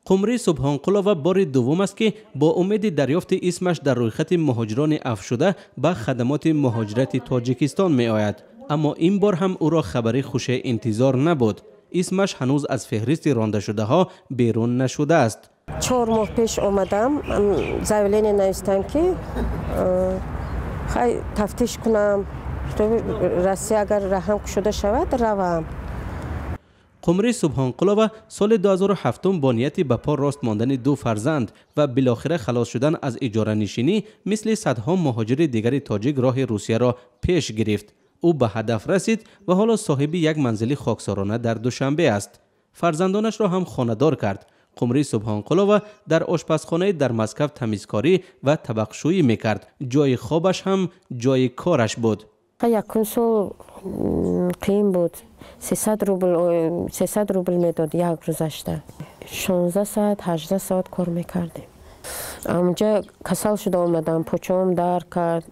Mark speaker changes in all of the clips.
Speaker 1: قمری سبحانقلووا بار دوم است که با امید دریافت اسمش در رویخط مهاجران افشرده به خدمات مهاجرت تاجیکستان می آید. اما این بار هم او را خبری خوش انتظار نبود. اسمش هنوز از فهرست رانده شده ها بیرون نشده است.
Speaker 2: 4 ماه پیش آمدم، заявление نوشتن که خیلی تفتیش کنم، راستی اگر رحم شده شود روم.
Speaker 1: قمری سبحانقلووا سال 2007 با نیت به پا راست ماندن 2 فرزند و بالاخره خلاص شدن از اجاره نشینی مثل صدها مهاجر دیگر تاجیک راه روسیه را پیش گرفت. او به هدف رسید و حالا صاحب یک منزل خاکسارانه در دوشنبه است. فرزندانش را هم خانه‌دار کرد. قمری سبحانقلووا در آشپزخانه در مسکو تمیزکاری و طبقشویی میکرد. جای خوابش هم جای کارش بود.
Speaker 2: یکون سال قیم بود. 300 روبل میداد یک روزشته. 16 ساعت 18 ساعت کار میکردیم. اونجا کسل شده آمدم، پوچم در کرد.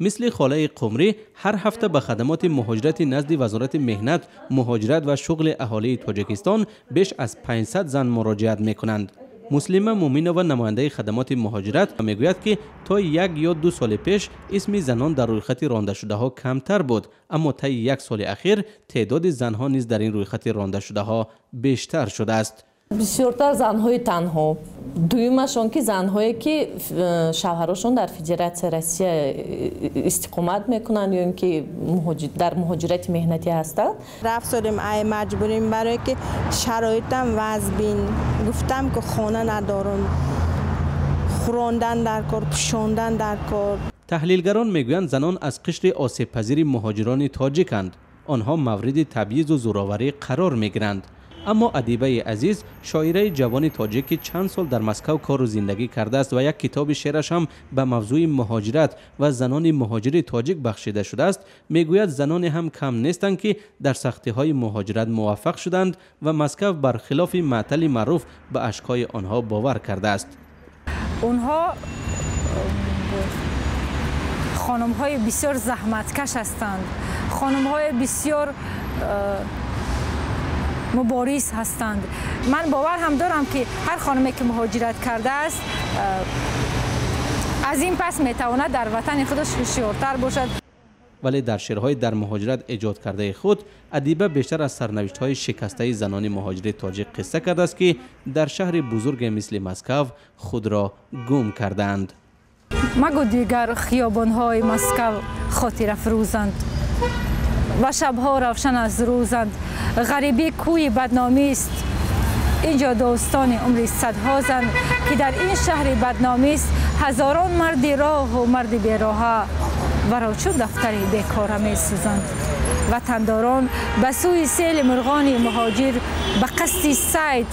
Speaker 1: مثل خاله قمری هر هفته به خدمات مهاجرت نزد وزارت مهنت، مهاجرت و شغل اهالی تاجیکستان بیش از 500 زن مراجعت میکنند. مسلمه مومینووا نماینده خدمات مهاجرت میگوید که تا 1 یا 2 سال پیش اسم زنان در رویخط رانده شده ها کمتر بود، اما طی 1 سال اخیر تعداد زنها نیز در این رویخط رانده شده ها بیشتر شده است.
Speaker 3: بسیارتر زنهای تنها، دویمشون که زنهایی که شوهرشون در فدراسیون روسیه استقامت میکنن یا اینکه در مهاجرت مهنتی هستند.
Speaker 4: رفتیم ای مجبوریم برای که شرایطم وضع بین، گفتم که خانه ندارم، خوراندن در کار، پوشاندن در کار.
Speaker 1: تحلیلگران میگویند زنان از قشر آسیب پذیر مهاجران تاجیکند. آنها مورد تبعیض و زورآوری قرار میگیرند. اما ادیبه عزیز، شاعره جوان تاجیک که چند سال در مسکو کار و زندگی کرده است و یک کتاب شعرش هم به موضوع مهاجرت و زنان مهاجر تاجیک بخشیده شده است، میگوید زنان هم کم نیستند که در سختی های مهاجرت موفق شدند و مسکو برخلاف معطل معروف به اشکای آنها باور کرده است.
Speaker 5: اونها خانم های بسیار زحمتکش هستند، خانم های بسیار مبارز هستند. من باور هم دارم که هر خانمی که مهاجرت کرده است از این پس میتواند در وطن خودش هوشیارتر باشد.
Speaker 1: ولی در شعرهای در مهاجرت ایجاد کرده خود، ادیبه بیشتر از سرنوشت‌های شکسته زنان مهاجر تاجیک قصه کرده است که در شهر بزرگ مثل مسکو خود را گم کردند.
Speaker 5: مگو دیگر خیابان‌های مسکو خاطر افروزند و شبها روشن از روزند. غریبی کوی بدنامی است، اینجا داستان عمر صدها زن که در این شهر بدنامی است. هزاران مرد راه و مرد بیراه ورا چون دفتر بیکاره می سوزند. وطنداران به سوی سیل مرغان مهاجر به قصد صید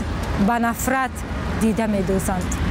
Speaker 5: به نفرت دیده می دوزند.